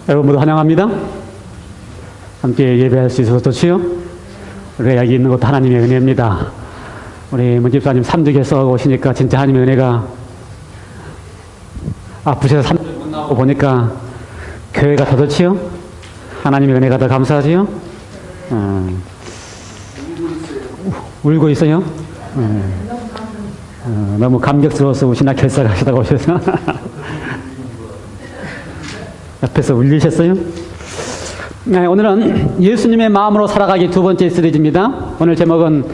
여러분 모두 환영합니다. 함께 예배할 수 있어서 좋지요? 우리가 여기 있는 것도 하나님의 은혜입니다. 우리 문집사님 3주에서 오시니까 진짜 하나님의 은혜가 아프셔서 3주 못 나오고 보니까 교회가 더 좋지요? 하나님의 은혜가 더 감사하지요? 울고 있어요? 너무 감격스러워서 우시나 결석하시다가 오셔서 옆에서 울리셨어요? 네, 오늘은 예수님의 마음으로 살아가기 두 번째 시리즈입니다. 오늘 제목은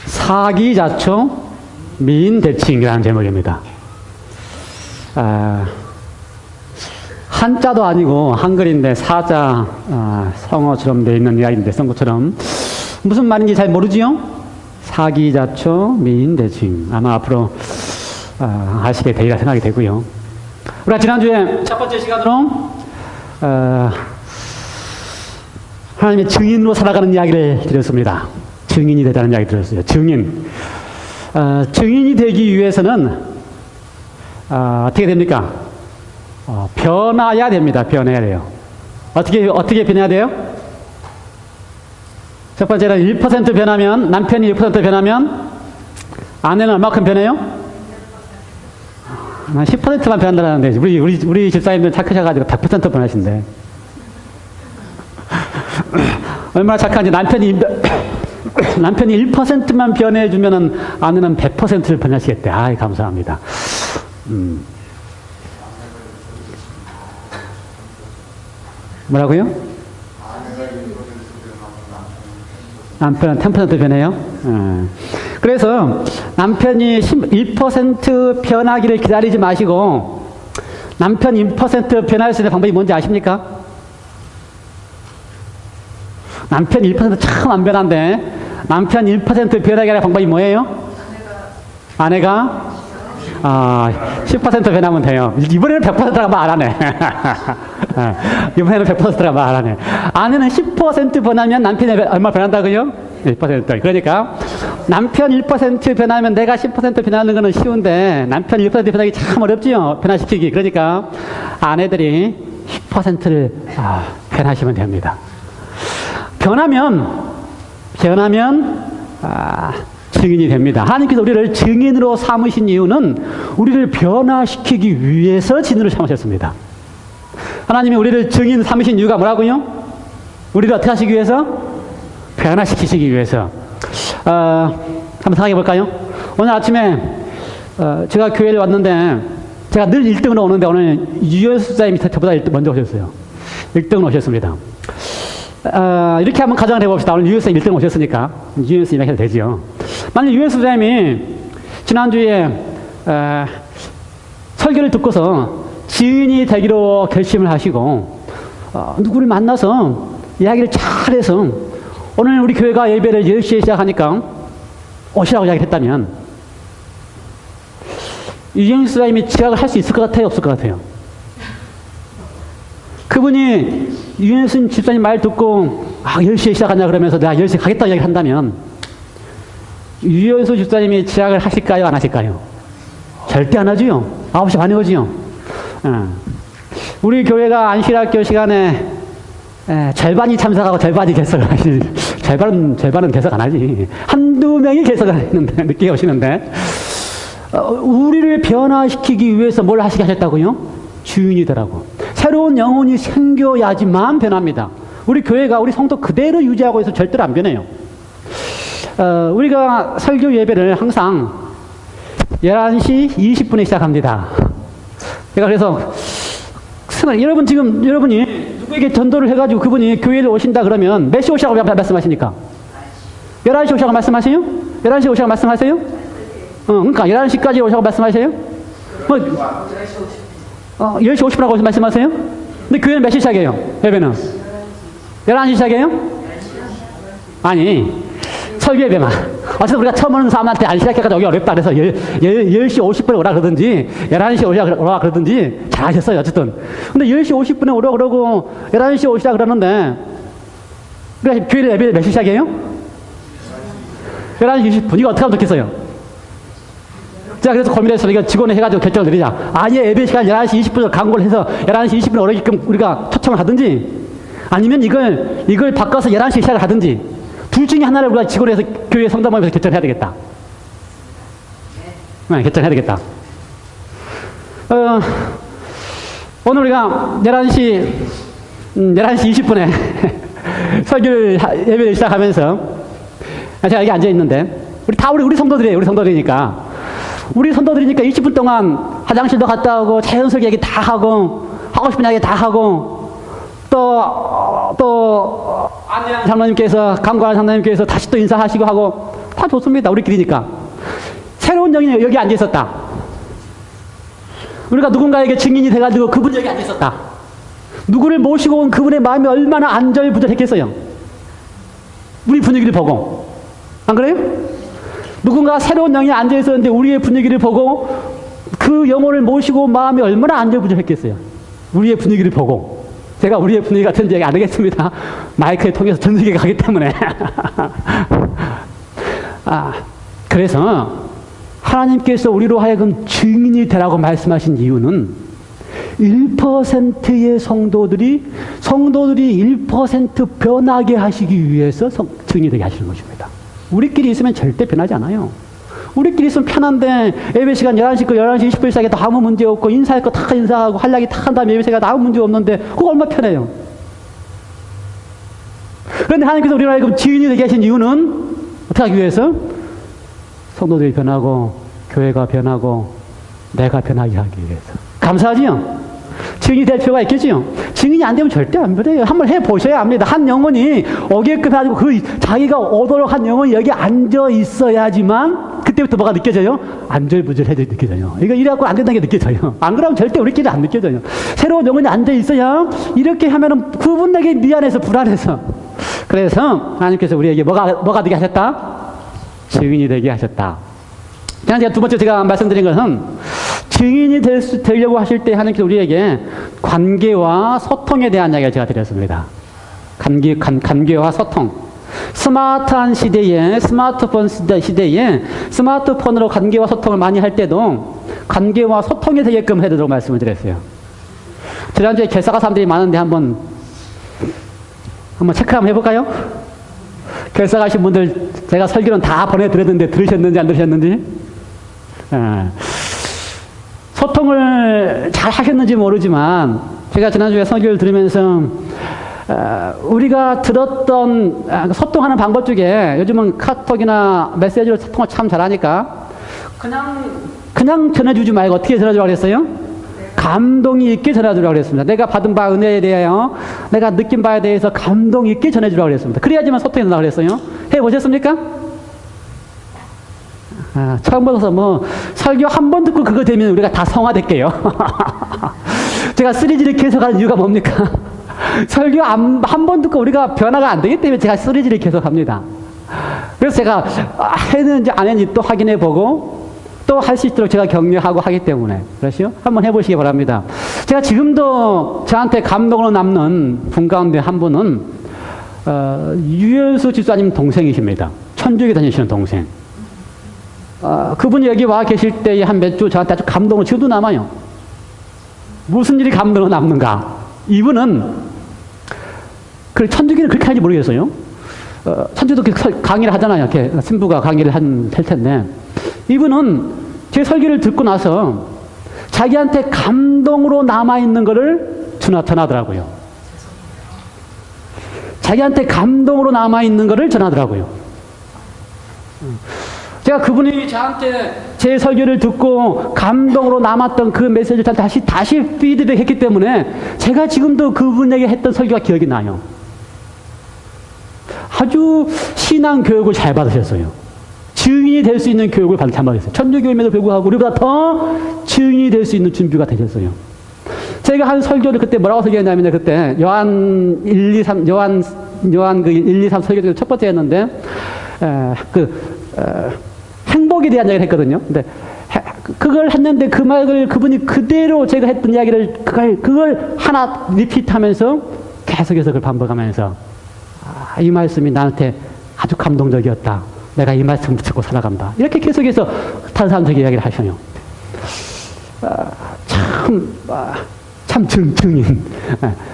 사기자초 미인대칭이라는 제목입니다. 한자도 아니고 한글인데 사자 성어처럼 되어 있는 이야기인데 쓴 것처럼 무슨 말인지 잘 모르지요? 사기자초 미인대칭. 아마 앞으로 아시게 되리라 생각이 되고요. 우리가 지난주에 첫 번째 시간으로 하나님의 증인으로 살아가는 이야기를 드렸습니다. 증인이 되자는 이야기 들었어요. 증인. 증인이 되기 위해서는 어떻게 됩니까? 변화해야 됩니다. 변해야 돼요. 어떻게 변해야 돼요? 첫 번째는 1% 변하면, 남편이 1% 변하면 아내는 얼마큼 변해요? 10%만 변한다는데 우리 집사님들 착하셔가지고 100% 변하신대. 얼마나 착한지 남편이 1%만 변해주면은 아내는 100%를 변하시겠대. 아이, 감사합니다. 뭐라고요? 남편은 10% 변해요? 그래서 남편이 1% 변하기를 기다리지 마시고 남편 1% 변할 수 있는 방법이 뭔지 아십니까? 남편 1% 참 안 변한데 남편 1% 변하게 하는 방법이 뭐예요? 아내가 10% 변하면 돼요. 이번에는 100%라고 말 안 하네. 이번에는 100%라고 말 안 하네. 아내는 10% 변하면 남편이 얼마 변한다고요? 1%. 그러니까 남편 1% 변하면 내가 10% 변하는 거는 쉬운데 남편 1% 변하기 참 어렵지요. 변화시키기. 그러니까 아내들이 10%를 변하시면 됩니다. 변하면 증인이 됩니다. 하나님께서 우리를 증인으로 삼으신 이유는 우리를 변화시키기 위해서 증인으로 삼으셨습니다. 하나님이 우리를 증인 삼으신 이유가 뭐라고요? 우리를 어떻게 하시기 위해서? 변화시키시기 위해서. 한번 생각해 볼까요? 오늘 아침에 제가 교회를 왔는데 제가 늘 1등으로 오는데 오늘 유현수 집사님이 저보다 먼저 오셨어요. 1등으로 오셨습니다. 이렇게 한번 가정을 해봅시다. 오늘 유현수 1등 오셨으니까 유현수 이야기 해도 되죠. 만약 유현수 집사님이 지난주에 설교를 듣고서 지인이 되기로 결심을 하시고 누구를 만나서 이야기를 잘해서 오늘 우리 교회가 예배를 10시에 시작하니까 오시라고 이야기를 했다면 유현수 집사님이 지각을 할 수 있을 것 같아요? 없을 것 같아요? 그분이 유현수 집사님 말 듣고 10시에 시작하냐 그러면서 내가 10시에 가겠다고 이야기를 한다면 유현수 집사님이 지각을 하실까요? 안 하실까요? 절대 안 하지요. 9시 반에 오지요. 우리 교회가 안식학교 시간에 절반이 참석하고 절반이 개석을 하시 절반은 개석 안 하지. 한두 명이 개석을 했는데 늦게 오시는데 우리를 변화시키기 위해서 뭘 하시게 하셨다고요? 주인이더라고. 새로운 영혼이 생겨야지만 변합니다. 우리 교회가 우리 성도 그대로 유지하고 있어 절대로 안 변해요. 우리가 설교 예배를 항상 11시 20분에 시작합니다. 제가 그래서 여러분이 누구에게 전도를 해가지고 그분이 교회를 오신다 그러면 몇 시 오시라고 말씀하십니까? 11시 오시라고 말씀하세요? 11시 오시라고 말씀하세요? 그러니까 11시까지 오시라고 말씀하세요? 10시 50분이라고 말씀하세요? 근데 교회는 몇 시 시작해요? 예배는? 11시 시작해요? 아니, 설교 예배만. 어쨌든 우리가 처음 오는 사람한테 안 시작해가지고 오기 어렵다 그래서 10시 50분에 오라 그러든지 11시 오라 그러든지 잘 하셨어요. 어쨌든. 근데 10시 50분에 오라 그러고 11시 오시라 그러는데 그러니까 교회 예배 몇 시 시작해요? 11시 20분. 이거 어떻게 하면 좋겠어요? 제가 그래서 고민해서 이거 직원에 해가지고 결정을 내리자. 아예 예배 시간 11시 20분을 광고를 해서 11시 20분에 오게끔 우리가 초청을 하든지, 아니면 이걸 바꿔서 11시에 시작을 하든지, 둘 중에 하나를 우리가 직원에서 교회 성도모임에서 결정을 해야 되겠다. 네, 결정해야 되겠다. 오늘 우리가 11시 20분에 설교를, 예배를 시작하면서 제가 여기 앉아있는데, 우리 성도들이에요. 우리 성도들이니까 20분 동안 화장실도 갔다 오고, 자연스럽게 얘기 다 하고, 하고 싶은 이야기 다 하고, 또 안내하는 장로님께서, 강구하는 장로님께서 다시 또 인사하시고 하고, 다 좋습니다. 우리끼리니까. 새로운 영이 여기 앉아있었다. 우리가 누군가에게 증인이 돼가지고 그분 여기 앉아있었다. 누구를 모시고 온 그분의 마음이 얼마나 안절부절했겠어요. 우리 분위기를 보고. 안 그래요? 누군가 새로운 영이 앉아있었는데 우리의 분위기를 보고 그 영혼을 모시고 온 마음이 얼마나 안절부절했겠어요. 우리의 분위기를 보고. 제가 우리의 분위기 같은지 얘기 안 하겠습니다. 마이크에 통해서 전 세계에 가기 때문에. 그래서 하나님께서 우리로 하여금 증인이 되라고 말씀하신 이유는 1%의 성도들이 1% 변하게 하시기 위해서 증인이 되게 하시는 것입니다. 우리끼리 있으면 절대 변하지 않아요. 우리끼리 있으면 편한데, 예배 시간 11시 20분 시작해도 아무 문제 없고, 인사할 거 다 인사하고, 할 이야기 다 한 다음에 예배 시간 아무 문제 없는데, 그거 얼마나 편해요. 그런데 하나님께서 우리로 하여금 증인이 되게 하신 이유는 어떻게 하기 위해서? 성도들이 변하고, 교회가 변하고, 내가 변하게 하기 위해서. 감사하지요? 증인이 될 필요가 있겠지요? 증인이 안 되면 절대 안 변해요. 한번 해보셔야 합니다. 한 영혼이 오게끔 해가지고 자기가 오도록 한 영혼이 여기 앉아 있어야지만 그때부터 뭐가 느껴져요? 안절부절해져 느껴져요. 이거 이래갖고 안 된다는 게 느껴져요. 안 그러면 절대 우리끼리 안 느껴져요. 새로운 영혼이 앉아 있어야 이렇게 하면은 그분에게 미안해서 불안해서. 그래서 하나님께서 우리에게 뭐가 되게 하셨다? 증인이 되게 하셨다. 제가 두 번째 제가 말씀드린 것은 증인이 되려고 하실 때 하나님께서 우리에게 관계와 소통에 대한 이야기를 제가 드렸습니다. 관계와 소통. 스마트한 시대에, 스마트폰 시대에 스마트폰으로 관계와 소통을 많이 할 때도 관계와 소통이 되게끔 해드리도록 말씀을 드렸어요. 지난주에 결사가 사람들이 많은데 한번 체크 한번 해볼까요? 결사 가신 분들 제가 설교는 다 보내드렸는데 들으셨는지 안 들으셨는지? 소통을 잘 하셨는지 모르지만 제가 지난주에 설교를 들으면서 우리가 들었던 소통하는 방법 중에 요즘은 카톡이나 메시지로 소통을 참 잘하니까 그냥 전해주지 말고 어떻게 전해주라고 그랬어요? 감동이 있게 전해주라고 그랬습니다. 내가 받은 바 은혜에 대하여 내가 느낀 바에 대해서 감동 있게 전해주라고 그랬습니다. 그래야지만 소통이 된다고 그랬어요. 해보셨습니까? 처음 봐서 설교 한 번 듣고 그거 되면 우리가 다 성화될게요. 제가 3G를 계속 하는 이유가 뭡니까? 설교 한 번 듣고 우리가 변화가 안 되기 때문에 제가 3G를 계속 합니다. 그래서 제가 했는지 안 했는지 또 확인해 보고 또 할 수 있도록 제가 격려하고 하기 때문에. 그렇죠? 한번 해보시기 바랍니다. 제가 지금도 저한테 감동으로 남는 분 가운데 한 분은 유현수 집사님 동생이십니다. 천주교 다니시는 동생. 그분이 여기 와 계실 때 한 몇 주 저한테 아주 감동을 지금도 남아요. 무슨 일이 감동으로 남는가? 이분은 천주교는 그렇게 하는지 모르겠어요. 천주도 강의를 하잖아요. 이렇게 신부가 강의를 할 텐데 이분은 제 설교를 듣고 나서 자기한테 감동으로 남아있는 거를 전하더라고요. 자기한테 감동으로 남아있는 거를 전하더라고요. 제가 그분이 저한테 제 설교를 듣고 감동으로 남았던 그 메시지를 다시 피드백 했기 때문에 제가 지금도 그분에게 했던 설교가 기억이 나요. 아주 신앙 교육을 잘 받으셨어요. 증인이 될 수 있는 교육을 잘 받으셨어요. 천주교임에도 불구하고 우리보다 더 증인이 될 수 있는 준비가 되셨어요. 제가 한 설교를 그때 뭐라고 설교했냐면 그때 요한 1, 2, 3 설교 중에 첫 번째 했는데 행복에 대한 이야기를 했거든요. 근데 그걸 했는데 그 말을 그분이 그대로 제가 했던 이야기를 그걸 하나 리피트하면서 계속해서 그걸 반복하면서 이 말씀이 나한테 아주 감동적이었다. 내가 이 말씀 붙잡고 살아간다. 이렇게 계속해서 다른 사람들에게 이야기를 하셔요. 참 증인.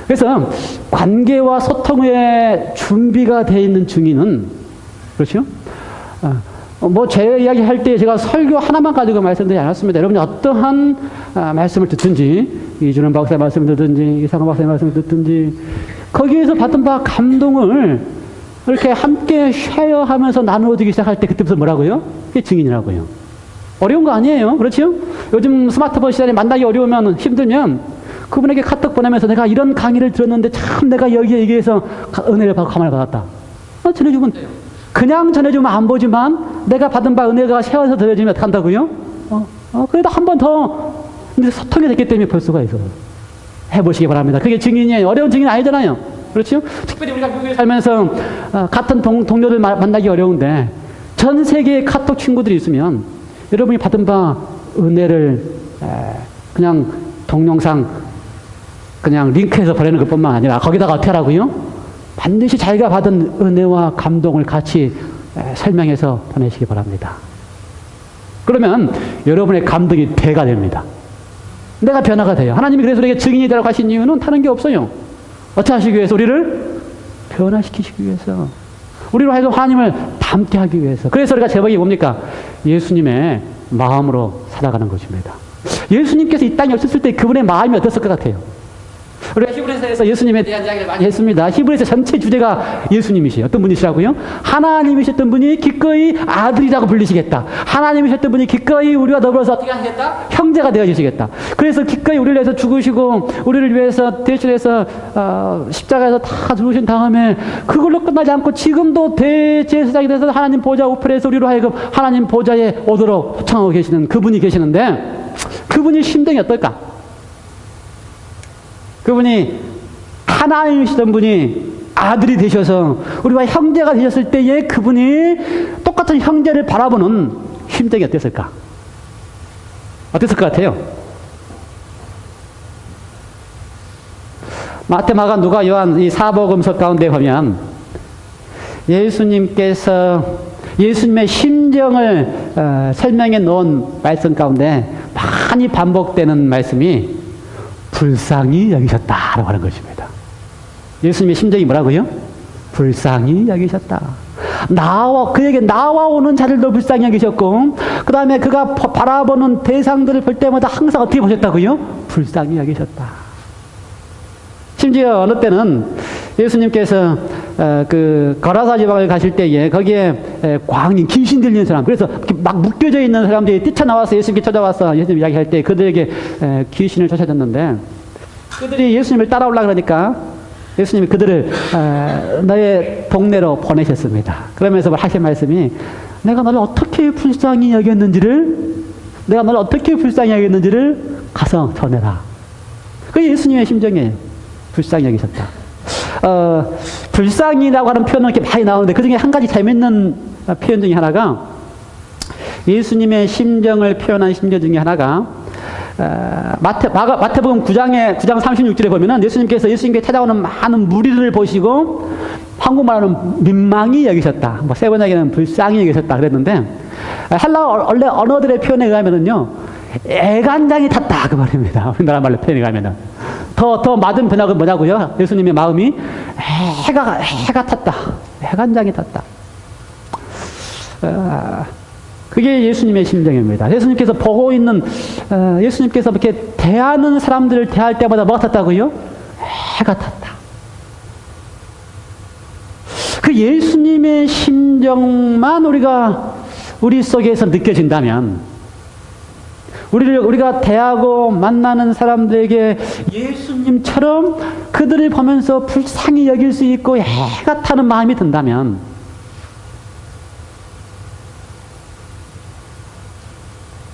그래서 관계와 소통에 준비가 되어 있는 증인은, 그렇죠? 제 이야기 할 때 제가 설교 하나만 가지고 말씀드리지 않았습니다. 여러분이 어떠한 말씀을 듣든지, 이준원 박사의 말씀을 듣든지, 이상한 박사의 말씀을 듣든지, 거기에서 받은 바 감동을 이렇게 함께 쉐어하면서 나누어지기 시작할 때 그때부터 뭐라고요? 그게 증인이라고요. 어려운 거 아니에요. 그렇죠? 요즘 스마트폰 시대에 만나기 어려우면, 힘들면 그분에게 카톡 보내면서 내가 이런 강의를 들었는데 참 내가 여기에 얘기해서 은혜를 받고 감화를 받았다. 전해주면 돼요. 그냥 전해주면 안 보지만 내가 받은 바 은혜가 세워서 들려주면 어떻게 한다고요? 그래도 한 번 더 이제 소통이 됐기 때문에 볼 수가 있어요. 해보시기 바랍니다. 그게 증인이에요. 어려운 증인 아니잖아요. 그렇죠? 특별히 우리가 미국에 살면서 같은 동료들 만나기 어려운데 전 세계에 카톡 친구들이 있으면 여러분이 받은 바 은혜를 그냥 동영상 그냥 링크해서 보내는 것뿐만 아니라 거기다가 어떻게 하라고요? 반드시 자기가 받은 은혜와 감동을 같이 설명해서 보내시기 바랍니다. 그러면 여러분의 감동이 배가 됩니다. 내가 변화가 돼요. 하나님이 그래서 우리에게 증인이 되라고 하신 이유는 다른 게 없어요. 어떻게 하시기 위해서? 우리를 변화시키시기 위해서. 우리로 하여금 하나님을 닮게 하기 위해서. 그래서 우리가 제목이 뭡니까? 예수님의 마음으로 살아가는 것입니다. 예수님께서 이 땅에 오셨을 때 그분의 마음이 어땠을 것 같아요? 우리가 히브리서에서 예수님에 대한 이야기를 많이 했습니다. 히브리서 전체 주제가 예수님이시에요. 어떤 분이시라고요? 하나님이셨던 분이 기꺼이 아들이라고 불리시겠다. 하나님이셨던 분이 기꺼이 우리와 더불어서 어떻게 하시겠다? 형제가 되어주시겠다. 그래서 기꺼이 우리를 위해서 죽으시고 우리를 위해서 대신해서 십자가에서 다 죽으신 다음에 그걸로 끝나지 않고 지금도 대제사장이 돼서 하나님 보좌 우편에서 우리로 하여금 하나님 보좌에 오도록 초청하고 계시는 그분이 계시는데 그분이 심정이 어떨까? 그분이 하나님이시던 분이 아들이 되셔서 우리와 형제가 되셨을 때에 그분이 똑같은 형제를 바라보는 심정이 어땠을까? 어땠을 것 같아요? 마태, 마가, 누가, 요한 이 사복음서 가운데 보면 예수님께서 예수님의 심정을 설명해 놓은 말씀 가운데 많이 반복되는 말씀이 불쌍히 여기셨다라고 하는 것입니다. 예수님의 심정이 뭐라고요? 불쌍히 여기셨다. 그에게 나와오는 자들도 불쌍히 여기셨고, 그 다음에 그가 바라보는 대상들을 볼 때마다 항상 어떻게 보셨다고요? 불쌍히 여기셨다. 심지어 어느 때는 예수님께서 거라사 지방을 가실 때에 거기에 광인, 귀신 들리는 사람, 그래서 막 묶여져 있는 사람들이 뛰쳐나와서 예수님께 찾아와서 예수님 이야기할 때 그들에게 귀신을 쫓아줬는데 그들이 예수님을 따라오려고 그러니까 예수님이 그들을 너의 동네로 보내셨습니다. 그러면서 하신 말씀이 내가 너를 어떻게 불쌍히 여겼는지를 가서 전해라. 그게 예수님의 심정이에요. 불쌍히 여기셨다. 불쌍이라고 하는 표현은 이렇게 많이 나오는데 그 중에 한 가지 재밌는 표현 중에 하나가 예수님의 심정을 표현한 심정 중에 하나가 마태복음 9장 36절에 보면은 예수님께 찾아오는 많은 무리를 보시고 한국말로는 민망히 여기셨다. 세 번역에는 불쌍히 여기셨다 그랬는데 헬라 원래 언어들의 표현에 의하면은요 애간장이 탔다 그 말입니다. 우리나라 말로 표현에 의하면은 더 맞은 번역은 뭐냐고요? 예수님의 마음이 해가 탔다. 애간장이 탔다. 그게 예수님의 심정입니다. 예수님께서 보고 있는 예수님께서 이렇게 대하는 사람들을 대할 때마다 뭐가 탔다고요? 해가 탔다. 그 예수님의 심정만 우리 속에서 느껴진다면 우리가 대하고 만나는 사람들에게 예수님처럼 그들을 보면서 불쌍히 여길 수 있고 해가 타는 마음이 든다면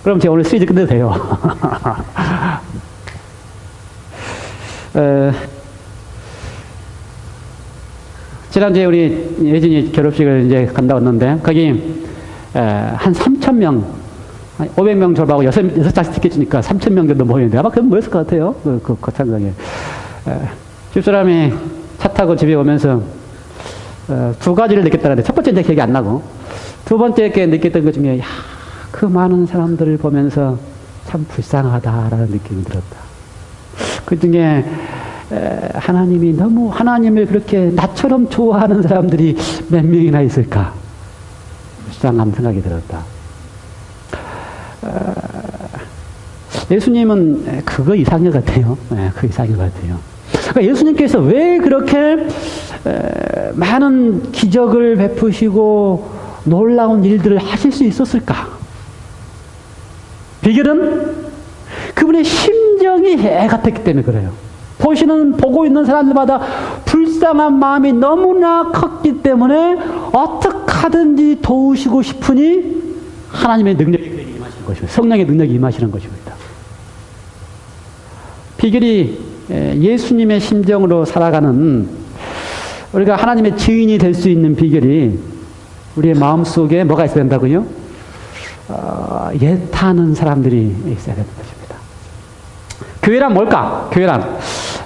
그럼 제가 오늘 시리즈 끝내도 돼요. 지난주에 우리 예진이 결혼식을 이제 간다 왔는데 거기 한 3,000명 500명 졸업하고 6장씩 티켓 주니까 3,000명 정도 모였는데 아마 그건 뭐였을 것 같아요. 그 거창장에. 집사람이 차 타고 집에 오면서 두 가지를 느꼈다는데 첫 번째는 기억이 안 나고 두 번째 느꼈던 것 중에, 야, 그 많은 사람들을 보면서 참 불쌍하다라는 느낌이 들었다. 그 중에 하나님이 너무 하나님을 그렇게 나처럼 좋아하는 사람들이 몇 명이나 있을까? 불쌍한 생각이 들었다. 예수님은 그거 이상인 것 같아요. 그 이상인 것 같아요. 그러니까 예수님께서 왜 그렇게 많은 기적을 베푸시고 놀라운 일들을 하실 수 있었을까? 비결은 그분의 심정이 해 같았기 때문에 그래요. 보고 있는 사람들마다 불쌍한 마음이 너무나 컸기 때문에 어떻게 하든지 도우시고 싶으니 하나님의 능력이 그에게 임하시는 것입니다. 성령의 능력이 임하시는 것입니다. 비결이 예수님의 심정으로 살아가는, 우리가 하나님의 증인이 될 수 있는 비결이 우리의 마음속에 뭐가 있어야 된다고요? 예타하는 사람들이 있어야 되는 것입니다. 교회란 뭘까? 교회란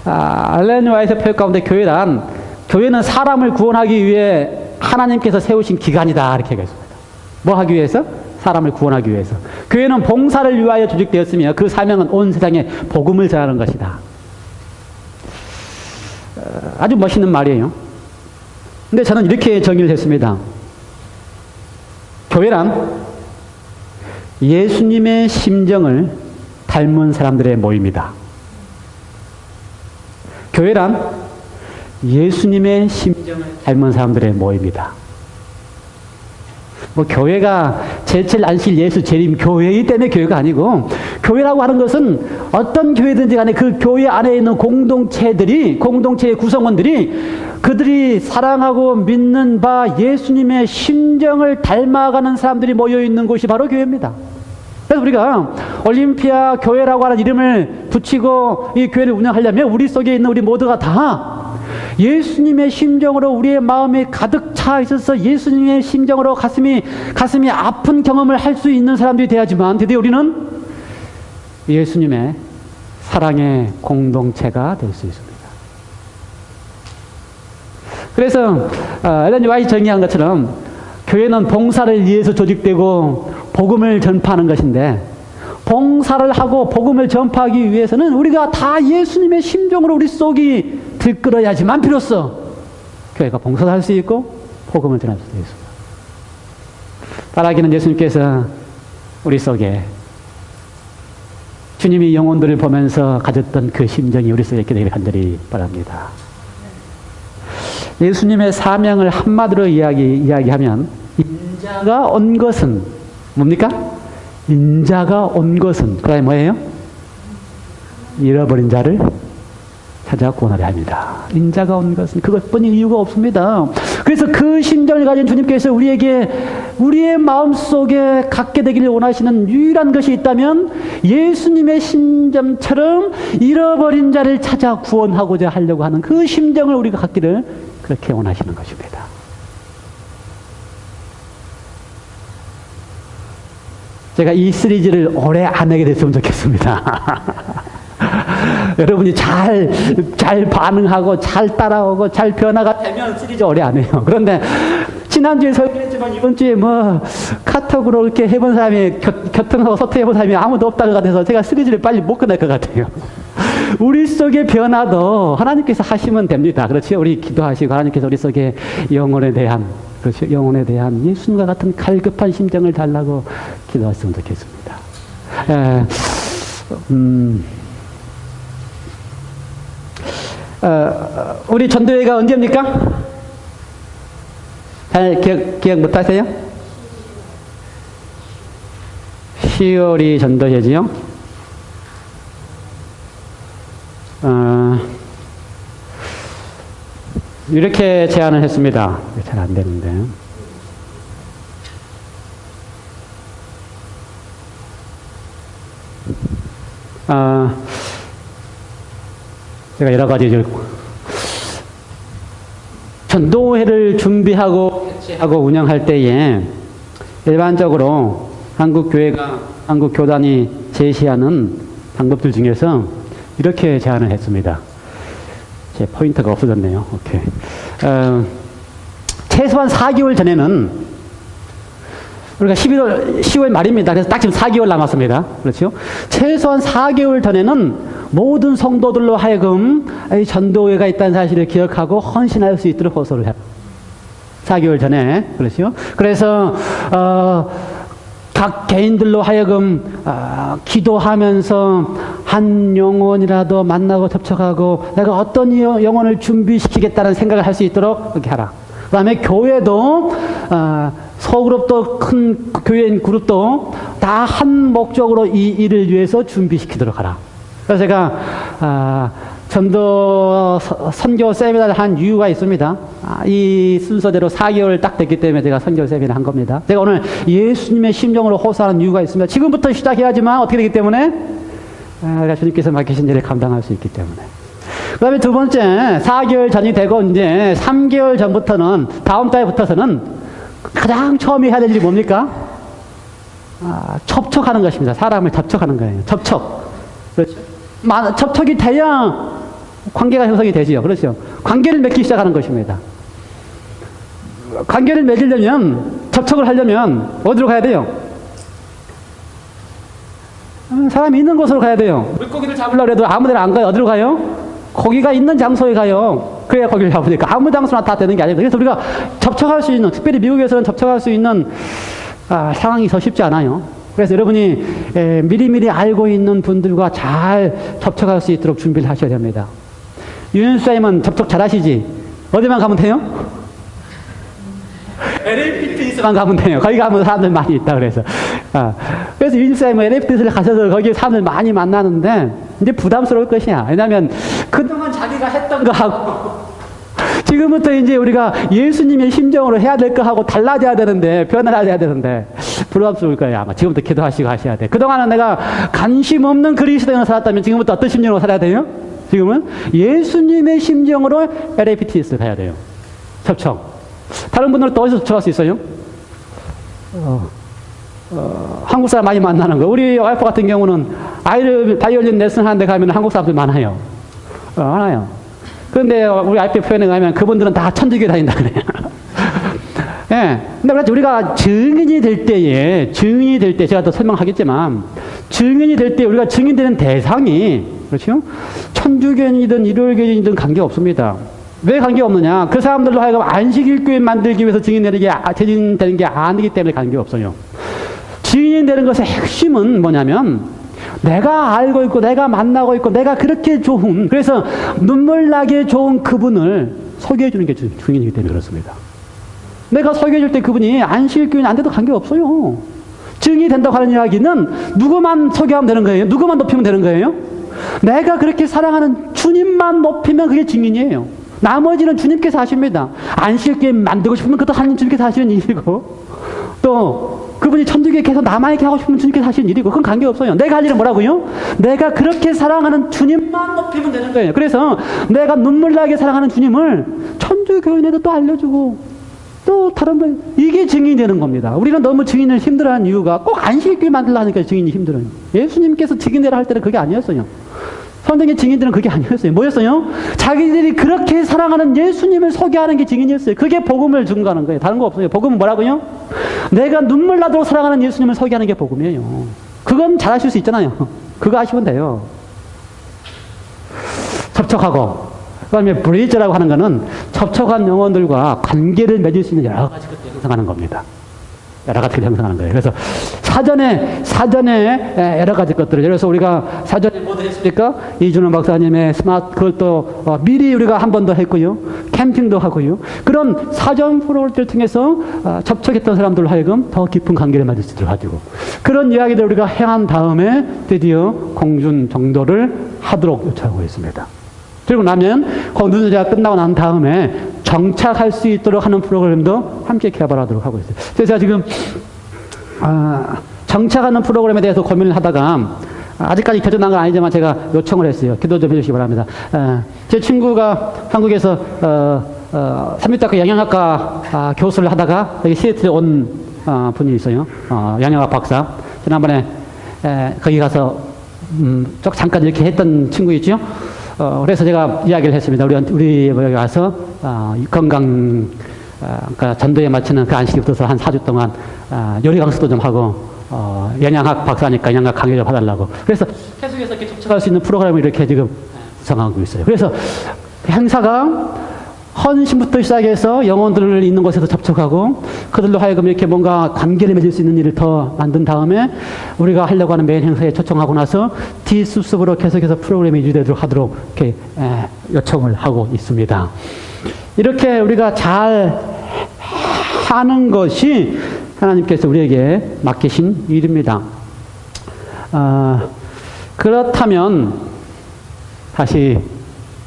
알렌 와이트 표현 가운데 교회는 사람을 구원하기 위해 하나님께서 세우신 기관이다, 이렇게 얘기했습니다. 뭐 하기 위해서? 사람을 구원하기 위해서. 교회는 봉사를 위하여 조직되었으며 그 사명은 온 세상에 복음을 전하는 것이다. 아주 멋있는 말이에요. 근데 저는 이렇게 정의를 했습니다. 교회란 예수님의 심정을 닮은 사람들의 모임이다. 교회란 예수님의 심정을 닮은 사람들의 모임이다. 뭐 교회가 제칠 안실 예수 재림 교회이기 때문에 교회가 아니고, 교회라고 하는 것은 어떤 교회든지 간에 그 교회 안에 있는 공동체의 구성원들이 그들이 사랑하고 믿는 바 예수님의 심정을 닮아가는 사람들이 모여 있는 곳이 바로 교회입니다. 그래서 우리가 올림피아 교회라고 하는 이름을 붙이고 이 교회를 운영하려면 우리 속에 있는 우리 모두가 다 예수님의 심정으로 우리의 마음이 가득 차 있어서 예수님의 심정으로 가슴이 아픈 경험을 할 수 있는 사람들이 돼야지만 드디어 우리는 예수님의 사랑의 공동체가 될 수 있습니다. 그래서 엘렌 와이트 정의한 것처럼 교회는 봉사를 위해서 조직되고 복음을 전파하는 것인데, 봉사를 하고 복음을 전파하기 위해서는 우리가 다 예수님의 심정으로 우리 속이 들끓어야지만 비로소 교회가 봉사도 할 수 있고 복음을 전할 수도 있습니다. 바라기는 예수님께서 우리 속에 주님이 영혼들을 보면서 가졌던 그 심정이 우리 속에 있게 되기를 간절히 바랍니다. 예수님의 사명을 한마디로 이야기하면, 인자가 온 것은 뭡니까? 인자가 온 것은 그다음에 뭐예요? 잃어버린 자를 찾아 구원하려 합니다. 인자가 온 것은 그것뿐인 이유가 없습니다. 그래서 그 심정을 가진 주님께서 우리에게 우리의 마음속에 갖게 되기를 원하시는 유일한 것이 있다면 예수님의 심정처럼 잃어버린 자를 찾아 구원하고자 하려고 하는 그 심정을 우리가 갖기를 그렇게 원하시는 것입니다. 제가 이 시리즈를 오래 안 하게 됐으면 좋겠습니다. 여러분이 잘 반응하고 잘 따라오고 잘 변화가 되면 시리즈 오래 안 해요. 그런데 지난주에 설교했지만 이번 주에 뭐 카톡으로 이렇게 해본 사람이 교통하고 소통해본 사람이 아무도 없다는 것 같아서 제가 시리즈를 빨리 못 끝낼 것 같아요. 우리 속의 변화도 하나님께서 하시면 됩니다. 그렇죠? 우리 기도하시고 하나님께서 우리 속에 영혼에 대한, 그렇죠? 영혼에 대한 예수님과 같은 갈급한 심정을 달라고 기도했으면 좋겠습니다. 우리 전도회가 언제입니까? 잘 기억 못 하세요? 10월이 전도회지요? 이렇게 제안을 했습니다. 잘 안 되는데. 제가 여러 가지 전도회를 준비하고 운영할 때에 일반적으로 한국 교단이 제시하는 방법들 중에서 이렇게 제안을 했습니다. 제 포인트가 없어졌네요. 오케이. 최소한 4개월 전에는 우리가 10월 말입니다. 그래서 딱 지금 4개월 남았습니다. 그렇죠? 최소한 4개월 전에는 모든 성도들로 하여금 이 전도회가 있다는 사실을 기억하고 헌신할 수 있도록 호소를 해요. 4개월 전에. 그렇죠? 그래서, 각 개인들로 하여금 기도하면서 한 영혼이라도 만나고 접촉하고 내가 어떤 영혼을 준비시키겠다는 생각을 할 수 있도록 그렇게 하라. 그 다음에 교회도 소그룹도 큰 교회인 그룹도 다 한 목적으로 이 일을 위해서 준비시키도록 하라. 그래서 제가 전도 선교 세미나를 한 이유가 있습니다. 이 순서대로 4개월 딱 됐기 때문에 제가 선교 세미나를 한 겁니다. 제가 오늘 예수님의 심정으로 호소하는 이유가 있습니다. 지금부터 시작해야지만 어떻게 되기 때문에 내가 주님께서 맡기신 일을 감당할 수 있기 때문에. 그 다음에 두 번째, 4개월 전이 되고 이제 3개월 전부터는 다음 달에 붙어서는 가장 처음에 해야 될 일이 뭡니까? 접촉하는 것입니다. 사람을 접촉하는 거예요. 접촉. 그렇죠. 접촉이 돼야 관계가 형성이 되지요. 그렇죠. 관계를 맺기 시작하는 것입니다. 관계를 맺으려면, 접촉을 하려면 어디로 가야 돼요? 사람이 있는 곳으로 가야 돼요. 물고기를 잡으려고 해도 아무 데나 안 가요. 어디로 가요? 고기가 있는 장소에 가요. 그래야 거기를 잡으니까. 아무 장소나 다 되는 게 아닙니다. 그래서 우리가 접촉할 수 있는, 특별히 미국에서는 접촉할 수 있는 상황이 더 쉽지 않아요. 그래서 여러분이 미리미리 알고 있는 분들과 잘 접촉할 수 있도록 준비를 하셔야 됩니다. 유엔수사님은 접촉 잘 하시지? 어디만 가면 돼요? LA 피트니스만 가면 돼요. 거기 가면 사람들 많이 있다 그래서. 그래서 유엔수사님은 LA 피트니스를 가셔서 거기에 사람들 많이 만나는데 이제 부담스러울 것이야. 왜냐하면 그동안 자기가 했던 거 하고 지금부터 이제 우리가 예수님의 심정으로 해야 될 거 하고 달라져야 되는데, 변화해야 되는데, 부담스러울 거예요. 아마 지금부터 기도하시고 하셔야 돼. 그동안은 내가 관심 없는 그리스도인으로 살았다면 지금부터 어떤 심정으로 살아야 돼요? 지금은 예수님의 심정으로 LAPTS를 가야 돼요. 접촉. 다른 분들은 또 어디서 접촉할 수 있어요? 한국 사람 많이 만나는 거. 우리 와이프 같은 경우는 아이를 바이올린 레슨 하는데 가면 한국 사람들 많아요. 많아요. 그런데 우리 와이프 표현에 가면 그분들은 다 천주교 다닌다 그래요. 예. 근데 우리가 증인이 될 때에, 제가 또 설명하겠지만, 증인이 될 때 우리가 증인되는 대상이, 그렇죠? 천주교인이든 일요일교인이든 관계 없습니다. 왜 관계 없느냐? 그 사람들로 하여금 안식일교회 만들기 위해서 증인되는 게 아니기 때문에 관계 없어요. 증인이 되는 것의 핵심은 뭐냐면, 내가 알고 있고, 내가 만나고 있고, 내가 그렇게 좋은, 그래서 눈물 나게 좋은 그분을 소개해 주는 게 증인이기 때문에 그렇습니다. 내가 소개해 줄 때 그분이 안식일교인 안 돼도 관계없어요. 증인이 된다고 하는 이야기는 누구만 소개하면 되는 거예요? 누구만 높이면 되는 거예요? 내가 그렇게 사랑하는 주님만 높이면 그게 증인이에요. 나머지는 주님께서 하십니다. 안식일교인 만들고 싶으면 그것도 하나님 주님께서 하시는 일이고, 또 그분이 천주교에 계속 남아있게 하고 싶으면 주님께서 하시는 일이고, 그건 관계없어요. 내가 할 일은 뭐라고요? 내가 그렇게 사랑하는 주님만 높이면 되는 거예요. 그래서 내가 눈물 나게 사랑하는 주님을 천주교인에도 또 알려주고, 또 다른 분, 이게 증인이 되는 겁니다. 우리는 너무 증인을 힘들어하는 이유가 꼭 안식일교회 만들려 하니까 증인이 힘들어요. 예수님께서 증인되라 할 때는 그게 아니었어요. 성경의 증인들은 그게 아니었어요. 뭐였어요? 자기들이 그렇게 사랑하는 예수님을 소개하는 게 증인이었어요. 그게 복음을 증거하는 거예요. 다른 거 없어요. 복음은 뭐라고요? 내가 눈물 나도록 사랑하는 예수님을 소개하는 게 복음이에요. 그건 잘하실 수 있잖아요. 그거 하시면 돼요. 접촉하고, 그 다음에 브레이저라고 하는 거는 접촉한 영혼들과 관계를 맺을 수 있는 여러 가지 것들을 형성하는 겁니다. 여러 가지 것들을 형성하는 거예요. 그래서 사전에 여러 가지 것들을, 그래서 우리가 사전에 뭐 했습니까? 이준호 박사님의 그걸 또 미리 우리가 한 번 더 했고요. 캠핑도 하고요. 그런 사전 프로그램을 통해서 접촉했던 사람들로 하여금 더 깊은 관계를 맺을 수 있도록 가지고, 그런 이야기들을 우리가 행한 다음에 드디어 공준 정도를 하도록 요청하고 있습니다. 그리고 나면 공준제가 끝나고 난 다음에 정착할 수 있도록 하는 프로그램도 함께 개발하도록 하고 있어요. 그래서 제가 지금 정착하는 프로그램에 대해서 고민을 하다가 아직까지 결정난 건 아니지만 제가 요청을 했어요. 기도 좀 해주시기 바랍니다. 제 친구가 한국에서 3류대학교 영양학과 교수를 하다가 여기 시애틀에 온 분이 있어요. 영양학 박사. 지난번에 거기 가서 잠깐 이렇게 했던 친구 있죠. 그래서 제가 이야기를 했습니다. 우리 여기 와서 건강 그러니까 전도에 마치는 그 안식이 붙어서 한 4주 동안 요리 강습도 좀 하고 영양학 박사니까 영양학 강의 좀 해달라고. 그래서 계속해서 이렇게 접촉할 수 있는 프로그램을 이렇게 지금 구성하고 있어요. 그래서 행사가 헌신부터 시작해서 영혼들을 있는 곳에서 접촉하고 그들로 하여금 이렇게 뭔가 관계를 맺을 수 있는 일을 더 만든 다음에 우리가 하려고 하는 메인 행사에 초청하고 나서 뒷수습으로 계속해서 프로그램이 유지되도록 하도록 이렇게 요청을 하고 있습니다. 이렇게 우리가 잘 하는 것이 하나님께서 우리에게 맡기신 일입니다. 그렇다면 다시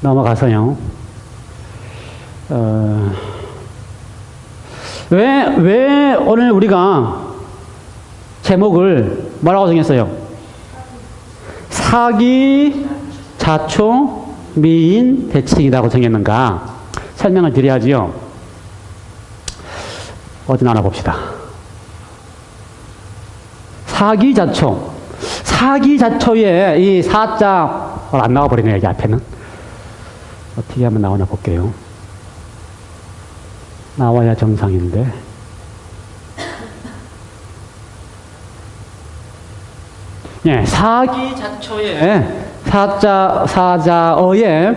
넘어가서요. 왜 오늘 우리가 제목을 뭐라고 정했어요? 사기, 자초, 미인, 대칭이라고 정했는가? 설명을 드려야지요. 어디 나눠 봅시다. 사기, 자초. 사기, 자초에 이 사자, 안 나와버리네요, 여기 앞에는. 어떻게 하면 나오나 볼게요. 나와야 정상인데. 예, 사기 자초에 사자어의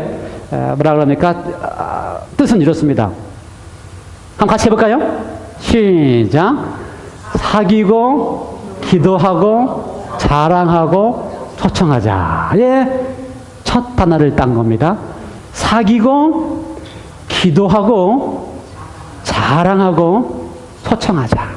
뭐라 그럽니까? 뜻은 이렇습니다. 한번 같이 해볼까요? 시작. 사귀고 기도하고 자랑하고 초청하자. 예, 첫 단어를 딴 겁니다. 사귀고 기도하고 자랑하고 초청하자.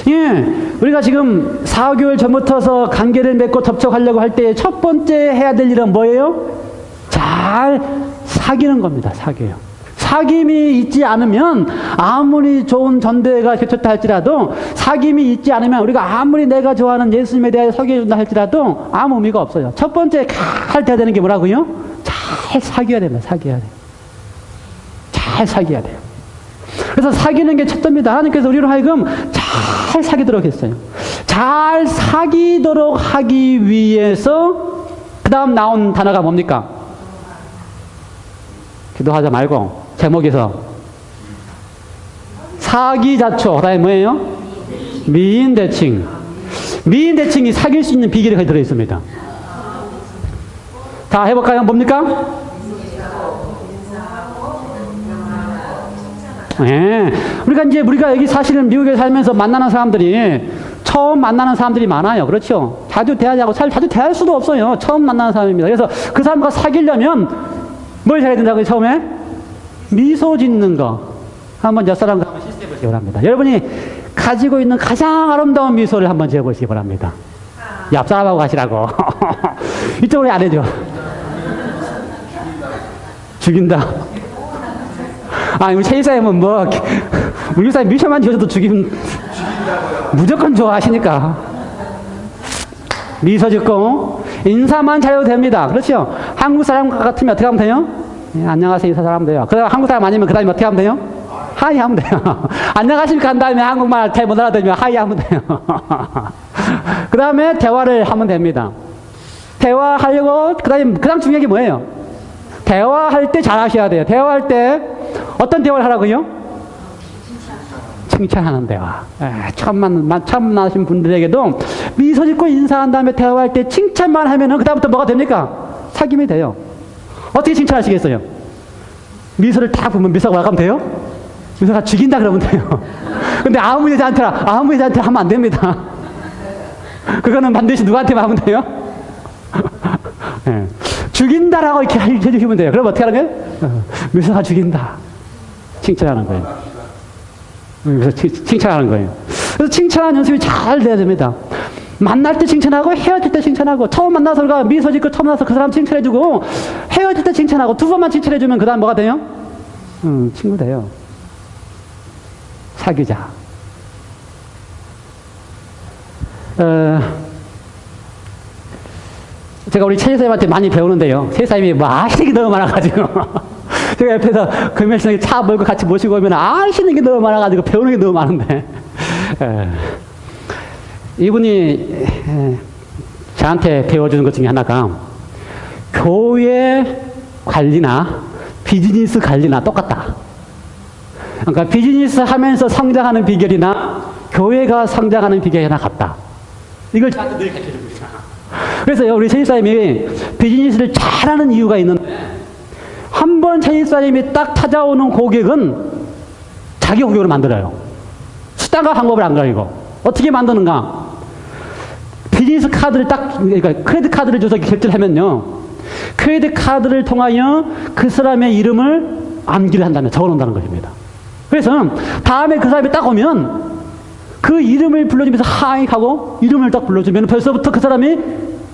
예, 우리가 지금 4개월 전부터서 관계를 맺고 접촉하려고 할 때 첫 번째 해야 될 일은 뭐예요? 잘 사귀는 겁니다. 사귀어요. 사귐이 있지 않으면 아무리 좋은 전도회가 개최했다 할지라도 사귐이 있지 않으면 우리가 아무리 내가 좋아하는 예수님에 대해 소개해준다 할지라도 아무 의미가 없어요. 첫 번째 잘 돼야 되는 게 뭐라고요? 잘 사귀어야 됩니다. 사귀어야 돼요. 잘 사귀어야 돼요. 그래서 사귀는 게 첫째입니다. 하나님께서 우리로 하여금 잘 사귀도록 했어요. 잘 사귀도록 하기 위해서 그 다음 나온 단어가 뭡니까? 기도하자 말고 제목에서 사기자초, 그다음에 뭐예요? 미인대칭. 미인대칭이 사귈 수 있는 비결이 거기 들어있습니다. 다 해볼까요? 뭡니까? 예. 우리가 여기 사실은 미국에 살면서 만나는 사람들이 처음 만나는 사람들이 많아요. 그렇죠? 자주 대하자고 자주 대할 수도 없어요. 처음 만나는 사람입니다. 그래서 그 사람과 사귀려면 뭘 해야 된다고요? 처음에 미소 짓는 거. 한번 옆사람과 한번 실습해 보시기 바랍니다. 여러분이 가지고 있는 가장 아름다운 미소를 한번 지어보시기 바랍니다. 옆사람하고 가시라고. 이쪽으로 안 해줘. 죽인다. 우리 최 이사님은 우리 이사님 미소만 지어줘도 무조건 좋아하시니까. 미소 짓고, 인사만 잘해도 됩니다. 그렇죠? 한국 사람 같으면 어떻게 하면 돼요? 예, 안녕하세요. 인사하면 돼요. 그 다음에 한국 사람 아니면 그 다음에 어떻게 하면 돼요? 하이 하면 돼요. 안녕하십니까 한 다음에 한국말 잘 못 알아들으면 하이 하면 돼요. 그 다음에 대화를 하면 됩니다. 대화하려고, 그 다음 중요한 게 뭐예요? 대화할 때 잘하셔야 돼요. 대화할 때 어떤 대화를 하라고요? 칭찬하는 대화. 처음 만나신 분들에게도 미소 짓고 인사한 다음에 대화할 때 칭찬만 하면은 그다음부터 뭐가 됩니까? 사귐이 돼요. 어떻게 칭찬하시겠어요? 미소를 딱 보면 미소가 와가면 돼요? 미소가 죽인다 그러면 돼요. 근데 아무 여자한테 하면 안 됩니다. 그거는 반드시 누구한테만 하면 돼요? 네. 죽인다라고 이렇게 해주시면 돼요. 그럼 어떻게 하는 거예요? 미소가 죽인다. 칭찬하는 거예요. 그래서 칭찬하는 거예요. 그래서 칭찬하는 연습이 잘 돼야 됩니다. 만날 때 칭찬하고 헤어질 때 칭찬하고 처음 만나서 우리가 미소 짓고 처음 만나서 그 사람 칭찬해주고 헤어질 때 칭찬하고 두 번만 칭찬해주면 그 다음 뭐가 돼요? 친구 돼요. 사귀자. 제가 우리 최재사님한테 많이 배우는데요. 최재사님이 아시는 게 너무 많아가지고 제가 옆에서 금요일에 차 몰고 같이 모시고 오면 아시는 게 너무 많아가지고 배우는 게 너무 많은데 이분이 저한테 배워주는 것 중에 하나가 교회 관리나 비즈니스 관리나 똑같다. 그러니까 비즈니스 하면서 성장하는 비결이나 교회가 성장하는 비결이 하나 같다. 이걸 저한테 늘 가르쳐 주고 있어요. 그래서 우리 최집사님이 비즈니스를 잘하는 이유가 있는데, 한 번 최집사님이 딱 찾아오는 고객은 자기 고객으로 만들어요. 수단과 방법을 안 가리고. 어떻게 만드는가? 비즈니스 카드를 그러니까 크레딧 카드를 줘서 결제를 하면요, 크레딧 카드를 통하여 그 사람의 이름을 암기를 한다면 적어 놓는다는 것입니다. 그래서 다음에 그 사람이 딱 오면 그 이름을 불러주면서 하이 하고 이름을 딱 불러주면 벌써부터 그 사람이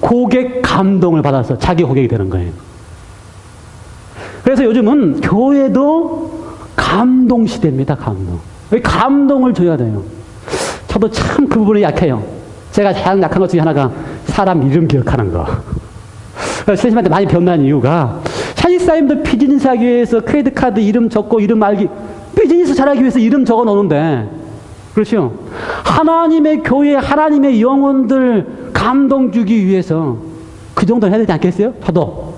고객 감동을 받아서 자기 고객이 되는 거예요. 그래서 요즘은 교회도 감동 시대입니다. 감동을 줘야 돼요. 저도 참 그 부분에 약해요. 제가 가장 약한 것 중에 하나가 사람 이름 기억하는 거. 선생님한테 많이 변한 이유가, 차지사님도 비즈니스 하기 위해서 크레딧 카드 이름 적고 이름 알기, 비즈니스 잘하기 위해서 이름 적어 놓는데, 그렇죠? 하나님의 교회, 하나님의 영혼들 감동 주기 위해서 그 정도는 해야 되지 않겠어요? 저도.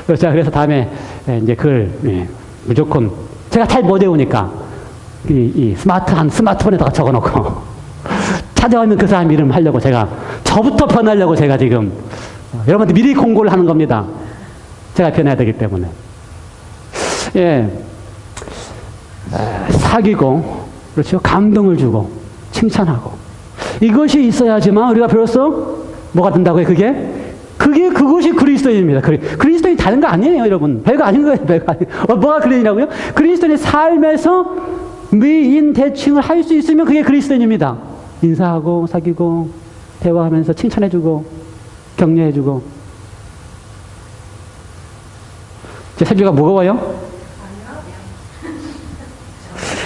그래서 다음에 이제 그걸 무조건 제가 잘 못 외우니까 이 스마트폰에다가 적어 놓고 찾아오면 그 사람 이름 하려고 저부터 변하려고 제가 지금 여러분한테 미리 공고를 하는 겁니다. 제가 변해야 되기 때문에. 예. 사귀고, 그렇죠? 감동을 주고, 칭찬하고. 이것이 있어야지만 우리가 비로소 뭐가 된다고요, 그것이 그리스도인입니다. 그리스도인이 다른 거 아니에요, 여러분. 별거 아닌 거예요, 별거 아니에요. 뭐가 그리스도인이라고요? 그리스도인의 삶에서 미인 대칭을 할 수 있으면 그게 그리스도인입니다. 인사하고, 사귀고, 대화하면서 칭찬해주고, 격려해주고. 제 설교가 무거워요?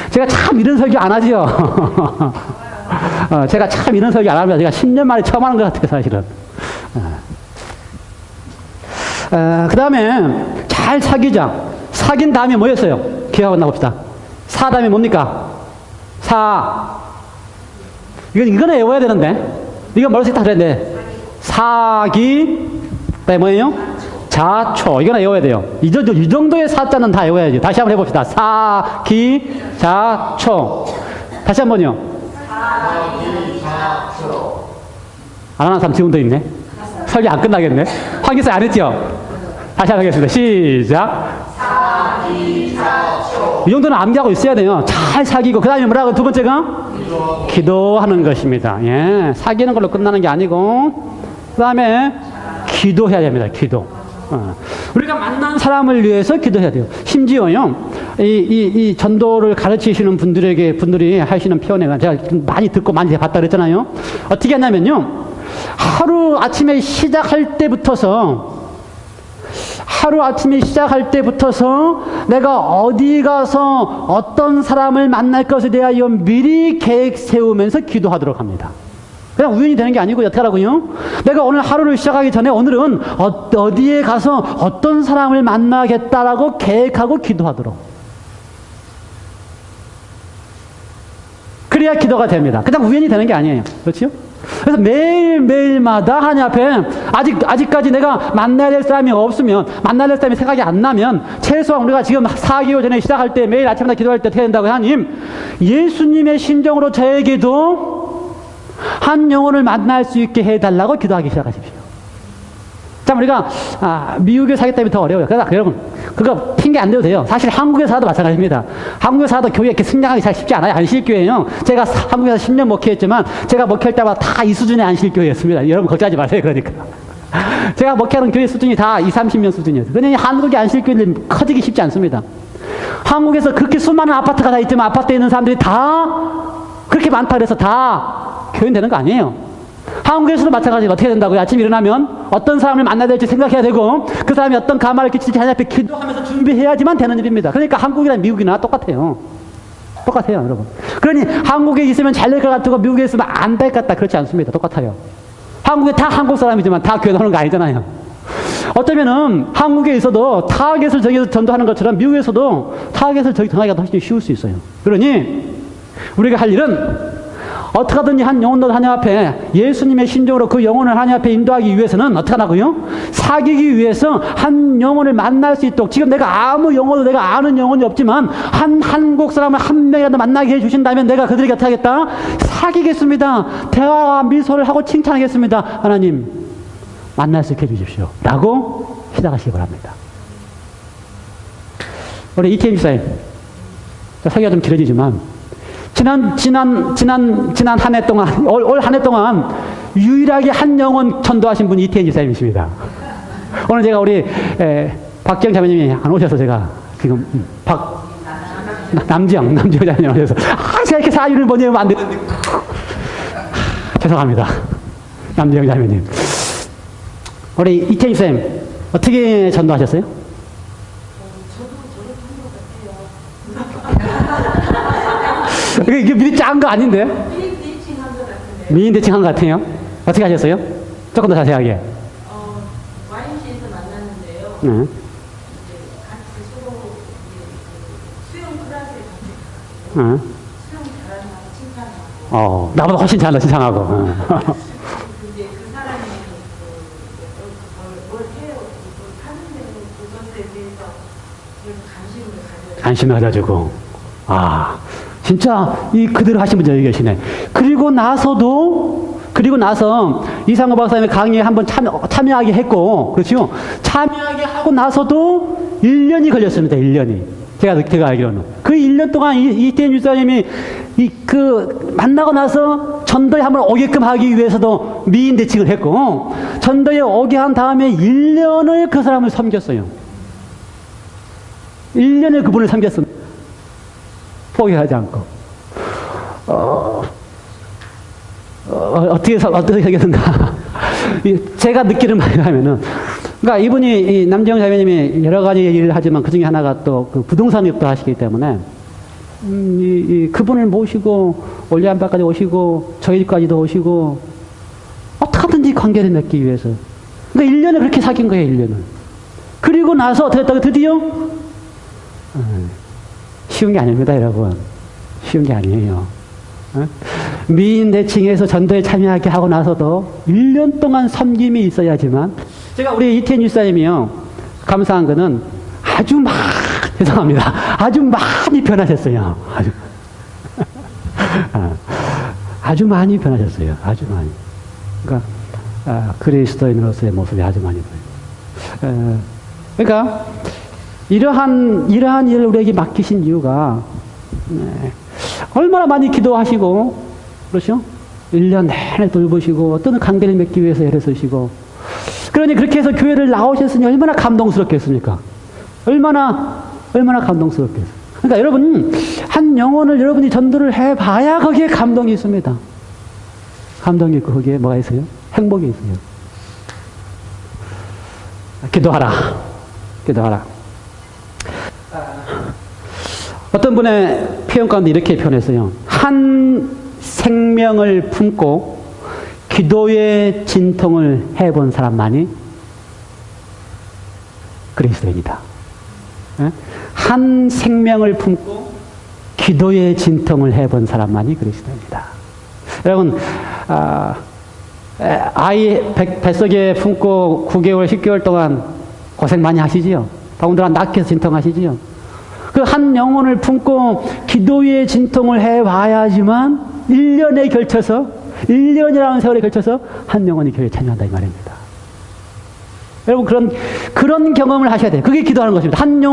제가 참 이런 설교 안 하죠. 제가 참 이런 설교 안 합니다. 제가 10년 만에 처음 하는 것 같아요, 사실은. 그 다음에 잘 사귀자. 사귄 다음에 뭐였어요? 기억하고 나봅시다. 사 다음에 뭡니까? 이거는 외워야 되는데. 이거 머릿속에 다 그랬는데. 사기, 그다음에 뭐예요? 자초. 이거는 외워야 돼요. 이 정도의 사자는 다 외워야죠. 다시 한번 해봅시다. 사기, 자초. 다시 한 번요. 사기, 자초. 안 하는 사람 지금도 있네. 설교 안 끝나겠네. 황기사 안 했죠? 다시 한번 하겠습니다. 시작. 사기, 자초. 이 정도는 암기하고 있어야 돼요. 잘 사귀고. 그 다음에 뭐라고? 두 번째가? 기도하는 것입니다. 예. 사귀는 걸로 끝나는 게 아니고, 그 다음에 기도해야 됩니다. 기도. 우리가 만난 사람을 위해서 기도해야 돼요. 심지어요, 이 전도를 가르치시는 분들이 하시는 표현에 제가 많이 듣고 많이 봤다 그랬잖아요. 어떻게 하냐면요, 하루 아침에 시작할 때부터서 내가 어디 가서 어떤 사람을 만날 것에 대하여 미리 계획 세우면서 기도하도록 합니다. 그냥 우연히 되는 게 아니고 어떻게 하라고요? 내가 오늘 하루를 시작하기 전에 오늘은 어디에 가서 어떤 사람을 만나겠다라고 계획하고 기도하도록. 그래야 기도가 됩니다. 그냥 우연히 되는 게 아니에요. 그렇죠? 그래서 매일마다 하나님 앞에 아직까지 내가 만나야 될 사람이 없으면, 만나야 될 사람이 생각이 안 나면, 최소한 우리가 지금 4개월 전에 시작할 때 매일 아침마다 기도할 때 어떻게 된다고? 하나님, 예수님의 심정으로 저에게도 한 영혼을 만날 수 있게 해달라고 기도하기 시작하십시오. 참, 우리가 미국에 살기 때문에 더 어려워요. 그래서 여러분, 그거 핑계 안 대도 돼요. 사실 한국에 살아도 마찬가지입니다. 한국에 살아도 교회 이렇게 승량하기 잘 쉽지 않아요. 안식교회요. 제가 한국에서 10년 목회했지만 제가 목회할 때마다 다 이 수준의 안식교회였습니다. 여러분 걱정하지 마세요. 그러니까. 제가 목회하는 교회 수준이 다 20, 30년 수준이었어요. 그러니 한국의 안식교회는 커지기 쉽지 않습니다. 한국에서 그렇게 수많은 아파트가 다 있지만 아파트에 있는 사람들이 다 그렇게 많다 그래서 다 교인 되는 거 아니에요. 한국에서도 마찬가지로 어떻게 된다고요? 아침 일어나면 어떤 사람을 만나야 될지 생각해야 되고, 그 사람이 어떤 가마를 끼칠지 하나님 앞에 기도하면서 준비해야지만 되는 일입니다. 그러니까 한국이나 미국이나 똑같아요. 여러분. 그러니 한국에 있으면 잘 될 것 같고 미국에 있으면 안 될 것 같다, 그렇지 않습니다. 똑같아요. 한국에 다 한국 사람이지만 다 교회 나오는 거 아니잖아요. 어쩌면은 한국에 있어도 타겟을 정해서 전도하는 것처럼 미국에서도 타겟을 정하기가 훨씬 쉬울 수 있어요. 그러니 우리가 할 일은 어떻게 하든지 한 영혼도 하나님 앞에 예수님의 심정으로 그 영혼을 하나님 앞에 인도하기 위해서는 어떻게 하나고요? 사귀기 위해서 한 영혼을 만날 수 있도록 지금 내가 아무 영혼도 내가 아는 영혼이 없지만 한국 사람을 한 명이라도 만나게 해주신다면 내가 그들에게 어떻게 하겠다? 사귀겠습니다. 대화와 미소를 하고 칭찬하겠습니다. 하나님 만날 수 있게 해주십시오. 라고 시작하시기 바랍니다. 우리 이태임 집사님 설교가 좀 길어지지만 지난 한 해 동안, 올 한 해 동안 유일하게 한 영혼 전도하신 분이 이태인 집사님이십니다. 오늘 제가 우리 박지영 자매님이 안 오셔서 제가 지금 남지영 자매님 오셔서 제가 이렇게 사유를 보내면 안 되는데 죄송합니다. 남지영 자매님. 우리 이태인 집사님 어떻게 전도하셨어요? 이게 미리 짠 거 아닌데? 미인 대칭한 것 같은데. 미인 대칭한 것 같아요? 어떻게 하셨어요? 조금 더 자세하게. YMCA에서 만났는데요. 네. 이제 같이 서로 수영 클래스에 같이 가거든요. 네. 수영 잘하는 칭찬하고. 나보다 훨씬 잘한다, 칭찬하고. 이제 그 사람이 뭘 해요? 뭘 하는데 그것에 대해서 관심을 가져주고. 진짜 그대로 하신 분이 여기 계시네. 그리고 나서 이상호 박사님의 강의에 한번 참여하게 했고, 그렇죠? 참여하게 하고 나서도 1년이 걸렸습니다. 1년이. 제가 알기로는. 그 1년 동안 이태인 집사님이 만나고 나서 전도에 한번 오게끔 하기 위해서도 미인 대칭을 했고, 전도에 오게 한 다음에 1년을 그 사람을 섬겼어요. 1년을 그분을 섬겼습니다. 포기하지 않고. 어떻게 생겼는가. 제가 느끼는 말이 하면은, 그러니까 이분이, 남지영 자매님이 여러 가지 일을 하지만 그 중에 하나가 또 그 부동산업도 하시기 때문에, 그분을 모시고, 올리안바까지 오시고, 저희 집까지도 오시고, 어떻게든지 관계를 맺기 위해서. 그러니까 1년을 그렇게 사귄 거예요, 1년을. 그리고 나서 어떻게 했다가 드디어, 쉬운 게 아닙니다, 여러분. 쉬운 게 아니에요. 미인 대칭해서 전도에 참여하게 하고 나서도 1년 동안 섬김이 있어야지만, 제가 우리 이태인 집사님이요, 감사한 거는 죄송합니다. 아주 많이 변하셨어요. 아주 많이 변하셨어요. 아주 많이. 그러니까, 그리스도인으로서의 모습이 아주 많이 보여요. 그러니까, 이러한 일을 우리에게 맡기신 이유가, 얼마나 많이 기도하시고, 그렇죠? 1년 내내 돌보시고, 어떤 관계를 맺기 위해서 애를 쓰시고, 그러니 그렇게 해서 교회를 나오셨으니 얼마나 감동스럽겠습니까? 얼마나 감동스럽겠어요. 그러니까 여러분, 한 영혼을 여러분이 전도를 해봐야 거기에 감동이 있습니다. 감동이 있고, 거기에 뭐가 있어요? 행복이 있어요. 기도하라. 어떤 분의 표현 가운데 이렇게 표현했어요. 한 생명을 품고 기도의 진통을 해본 사람만이 그리스도인이다. 한 생명을 품고 기도의 진통을 해본 사람만이 그리스도인이다. 여러분, 아이 뱃속에 품고 9개월, 10개월 동안 고생 많이 하시지요? 더군다나 낳기 위해서 진통하시지요? 그 한 영혼을 품고 기도의 진통을 해봐야지만 1년이라는 세월에 걸쳐서 한 영혼이 교회에 참여한다 이 말입니다. 여러분 그런 경험을 하셔야 돼요. 그게 기도하는 것입니다. 한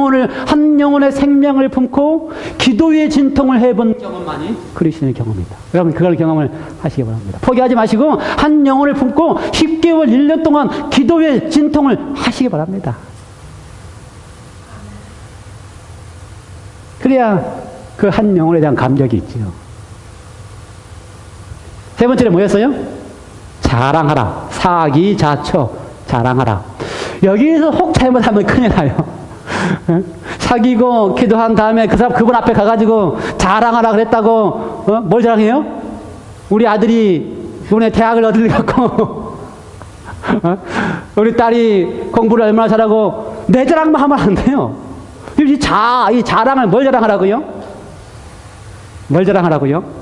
영혼의 생명을 품고 기도의 진통을 해본 경험만이 그리스도의 경험입니다. 여러분 그걸 경험을 하시기 바랍니다. 포기하지 마시고 한 영혼을 품고 10개월, 1년 동안 기도의 진통을 하시기 바랍니다. 그래야 그 한 영혼에 대한 감격이 있지요. 세 번째는 뭐였어요? 자랑하라. 사기자처. 자랑하라. 여기에서 혹 잘못하면 큰일 나요. 사귀고 기도한 다음에 그분 앞에 가가지고 자랑하라 그랬다고, 뭘 자랑해요? 우리 아들이 이번에 대학을 어디갔고, 우리 딸이 공부를 얼마나 잘하고, 내 자랑만 하면 안 돼요. 이 자랑을 뭘 자랑하라고요?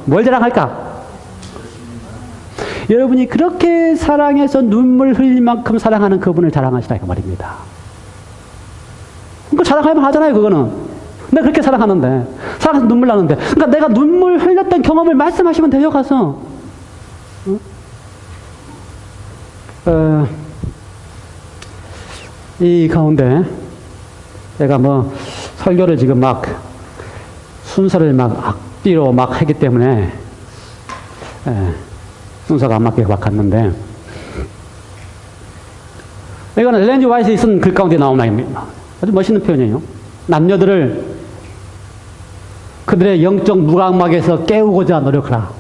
뭘 자랑할까? 여러분이 그렇게 사랑해서 눈물 흘릴 만큼 사랑하는 그분을 자랑하시라 그 말입니다. 그거 자랑하면 하잖아요, 그거는. 내가 그렇게 사랑하는데, 사랑해서 눈물 나는데. 그러니까 내가 눈물 흘렸던 경험을 말씀하시면 돼요, 가서. 이 가운데 제가 뭐 설교를 지금 막 순서를 막 앞뒤로 막 하기 때문에 순서가 안 맞게 막 갔는데, 이거는 엘렌 G 화이트이 쓴 글 가운데 나온 말입니다. 아주 멋있는 표현이에요. 남녀들을 그들의 영적 무감각에서 깨우고자 노력하라.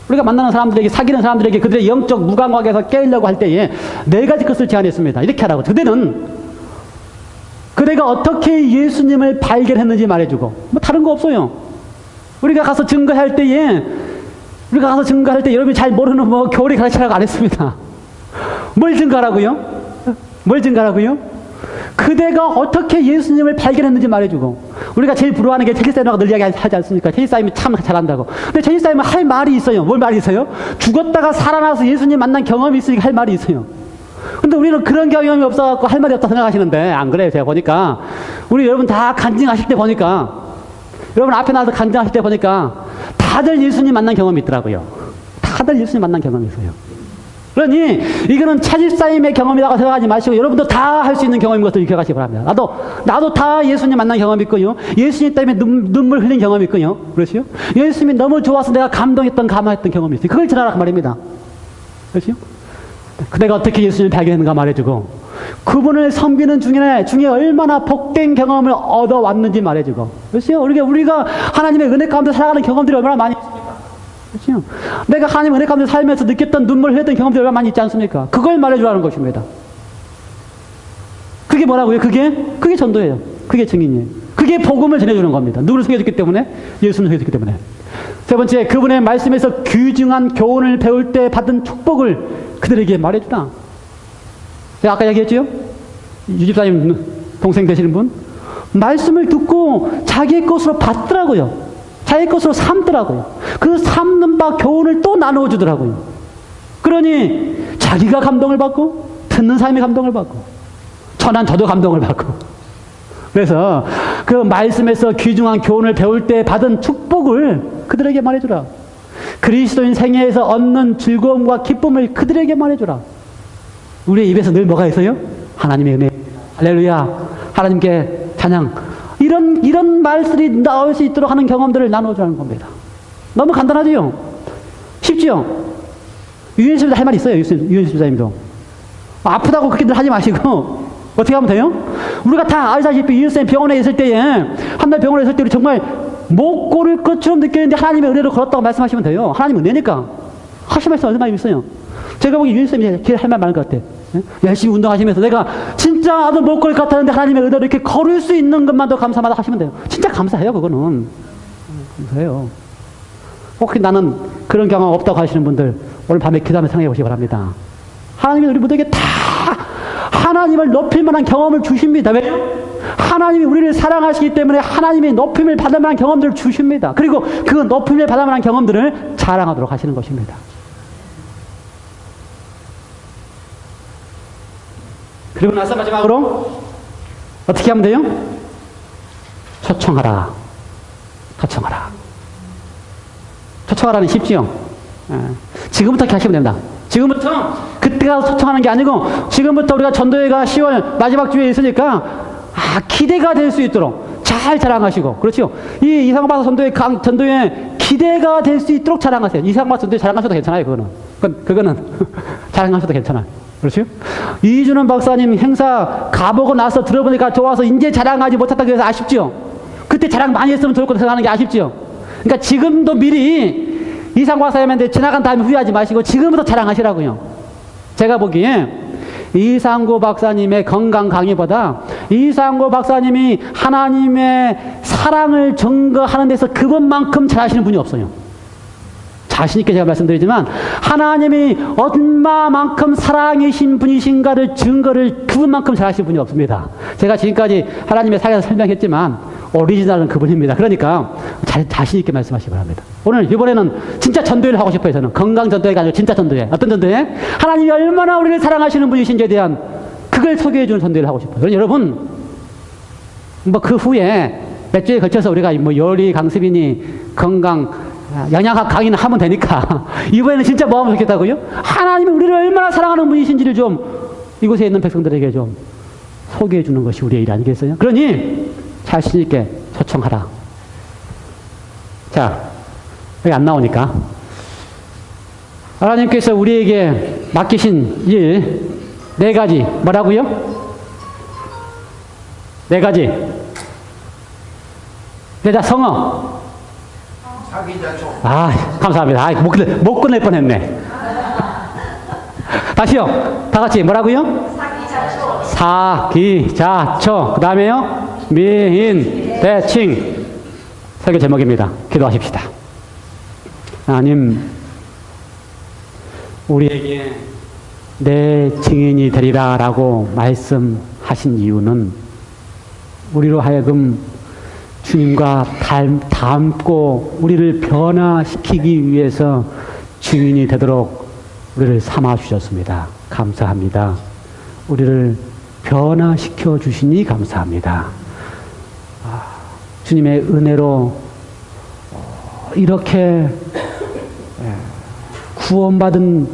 우리가 만나는 사람들에게, 사귀는 사람들에게 그들의 영적 무감각에서 깨우려고 할 때에 네 가지 것을 제안했습니다. 이렇게 하라고. 그대는 그대가 어떻게 예수님을 발견했는지 말해주고, 뭐 다른 거 없어요. 우리가 가서 증거할 때에 여러분이 잘 모르는 뭐 교리 가르치라고 안 했습니다. 뭘 증거하라고요? 뭘 증거하라고요? 그대가 어떻게 예수님을 발견했는지 말해주고. 우리가 제일 부러워하는 게 테니사임하고 늘 이야기하지 않습니까? 테니사임이 참 잘한다고. 근데 테니사임은 할 말이 있어요. 뭘 말이 있어요? 죽었다가 살아나서 예수님 만난 경험이 있으니까 할 말이 있어요. 근데 우리는 그런 경험이 없어갖고 할 말이 없다 생각하시는데, 안 그래요. 제가 보니까. 우리 여러분 다 간증하실 때 보니까, 여러분 앞에 나와서 간증하실 때 보니까 다들 예수님 만난 경험이 있더라고요. 다들 예수님 만난 경험이 있어요. 그러니 이거는 차집사임의 경험이라고 생각하지 마시고 여러분도 다 할 수 있는 경험인 것을 기억하시기 바랍니다. 나도 다 예수님 만난 경험이 있고요. 예수님 때문에 눈물 흘린 경험이 있고요. 그렇죠? 예수님이 너무 좋아서 내가 감동했던 경험이 있어요. 그걸 전하라 그 말입니다. 그렇죠? 그대가 어떻게 예수님을 발견했는가 말해주고, 그분을 섬기는 중에 얼마나 복된 경험을 얻어왔는지 말해주고, 그렇죠? 우리가 하나님의 은혜 가운데 살아가는 경험들이 얼마나 많이 있습니까? 그렇죠? 내가 하나님의 은혜 가운데 살면서 느꼈던 눈물 흘렸던 경험들이 얼마나 많이 있지 않습니까? 그걸 말해주라는 것입니다. 그게 뭐라고요? 그게 전도예요. 그게 증인이에요. 그게 복음을 전해주는 겁니다. 누구를 속여줬기 때문에? 예수를 속여줬기 때문에. 세 번째, 그분의 말씀에서 귀중한 교훈을 배울 때 받은 축복을 그들에게 말해주라. 제가 아까 얘기했죠? 유집사님 동생 되시는 분? 말씀을 듣고 자기의 것으로 받더라고요. 자기 것으로 삼더라고요. 그 삼는 바 교훈을 또 나누어 주더라고요. 그러니 자기가 감동을 받고 듣는 사람이 감동을 받고 천한 저도 감동을 받고, 그래서 그 말씀에서 귀중한 교훈을 배울 때 받은 축복을 그들에게 말해주라. 그리스도인 생애에서 얻는 즐거움과 기쁨을 그들에게 말해주라. 우리의 입에서 늘 뭐가 있어요? 하나님의 은혜, 할렐루야, 하나님께 찬양, 이런 말들이 나올 수 있도록 하는 경험들을 나눠주라는 겁니다. 너무 간단하지요? 쉽지요? 유현수님도 할 말 있어요. 유현수님도 아프다고 그렇게들 하지 마시고 어떻게 하면 돼요? 우리가 다 아시다시피 유현수님 병원에 있을 때에, 한날 병원에 있을 때 우리 정말 목 고를 것처럼 느꼈는데 하나님의 은혜로 걸었다고 말씀하시면 돼요. 하나님 은혜니까 하실 말씀 얼마나 있어요. 제가 보기 유현수님이 제일 할 말 많은 것 같아. 열심히 운동하시면서 내가 진짜 나도 못 걸을 것 같았는데 하나님의 은혜로 이렇게 걸을 수 있는 것만도 감사마다 하시면 돼요. 진짜 감사해요. 그거는 감사해요. 혹시 나는 그런 경험 없다고 하시는 분들 오늘 밤에 기도하며 생각해 보시기 바랍니다. 하나님이 우리 모두에게 다 하나님을 높일 만한 경험을 주십니다. 왜요? 하나님이 우리를 사랑하시기 때문에 하나님의 높임을 받을 만한 경험들을 주십니다. 그리고 그 높임을 받을 만한 경험들을 자랑하도록 하시는 것입니다. 그리고 나서 마지막으로 어떻게 하면 돼요? 초청하라. 초청하라는 쉽지요? 지금부터 이렇게 하시면 됩니다. 지금부터 그때가 초청하는 게 아니고 지금부터 우리가 전도회가 10월 마지막 주에 있으니까 기대가 될 수 있도록 잘 자랑하시고, 그렇죠? 이 이상박사 전도회 기대가 될 수 있도록 자랑하세요. 이상박사 전도회 자랑하셔도 괜찮아요. 그거는 자랑하셔도 괜찮아요. 그렇죠? 이준원 박사님 행사 가보고 나서 들어보니까 좋아서 이제 자랑하지 못했다 그래서 아쉽지요? 그때 자랑 많이 했으면 좋을 거다 생각하는 게 아쉽지요? 그러니까 지금도 미리 이상 박사님한테 지나간 다음에 후회하지 마시고 지금부터 자랑하시라고요. 제가 보기에 이상구 박사님의 건강 강의보다 이상구 박사님이 하나님의 사랑을 증거하는 데서 그것만큼 잘하시는 분이 없어요. 자신있게 제가 말씀드리지만 하나님이 얼마만큼 사랑이신 분이신가를 증거를 그분만큼 잘하시는 분이 없습니다. 제가 지금까지 하나님의 사랑에서 설명했지만 오리지널은 그분입니다. 그러니까 자신 있게 말씀하시기 바랍니다. 오늘 이번에는 진짜 전도회를 하고 싶어요. 저는 건강 전도회가 아니라 진짜 전도회. 어떤 전도회? 하나님이 얼마나 우리를 사랑하시는 분이신지에 대한 그걸 소개해 주는 전도회를 하고 싶어요. 그러니 여러분 뭐 그 후에 몇 주에 걸쳐서 우리가 뭐 요리 강습이니 건강 영양학 강의는 하면 되니까 이번에는 진짜 뭐 하면 좋겠다고요? 하나님이 우리를 얼마나 사랑하는 분이신지를 좀 이곳에 있는 백성들에게 좀 소개해 주는 것이 우리의 일 아니겠어요? 그러니 자신 있게 초청하라. 자, 여기 안 나오니까 하나님께서 우리에게 맡기신 일 4가지 뭐라고요? 4가지. 자, 성어. 감사합니다. 못 끝낼 뻔했네. 다시요. 다 같이 뭐라고요? 사기자초. 그 다음에요? 미인, 대칭. 설교 제목입니다. 기도하십시다. 하나님, 우리에게 내 증인이 되리라 라고 말씀하신 이유는 우리로 하여금 주님과 닮고 우리를 변화시키기 위해서 증인이 되도록 우리를 삼아 주셨습니다. 감사합니다. 우리를 변화시켜 주시니 감사합니다. 주님의 은혜로 이렇게 구원받은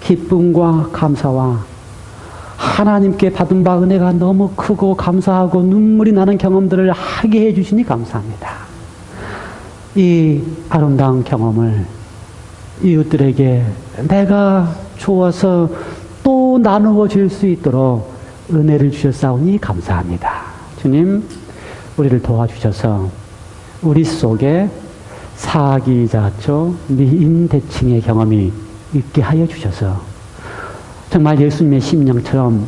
기쁨과 감사와 하나님께 받은 바 은혜가 너무 크고 감사하고 눈물이 나는 경험들을 하게 해주시니 감사합니다. 이 아름다운 경험을 이웃들에게 내가 좋아서 또 나누어 줄 수 있도록 은혜를 주셨사오니 감사합니다. 주님, 우리를 도와주셔서 우리 속에 사기자초 미인대칭의 경험이 있게 하여 주셔서 정말 예수님의 심령처럼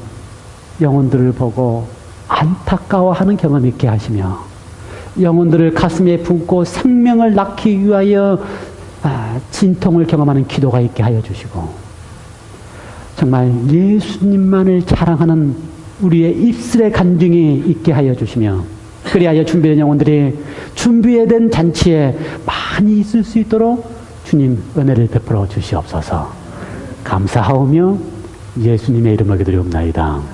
영혼들을 보고 안타까워하는 경험이 있게 하시며 영혼들을 가슴에 품고 생명을 낳기 위하여 진통을 경험하는 기도가 있게 하여 주시고 정말 예수님만을 자랑하는 우리의 입술의 간증이 있게 하여 주시며 그리하여 준비된 영혼들이 준비된 잔치에 많이 있을 수 있도록 주님 은혜를 베풀어 주시옵소서. 감사하오며 예수님의 이름으로 기도드리옵나이다.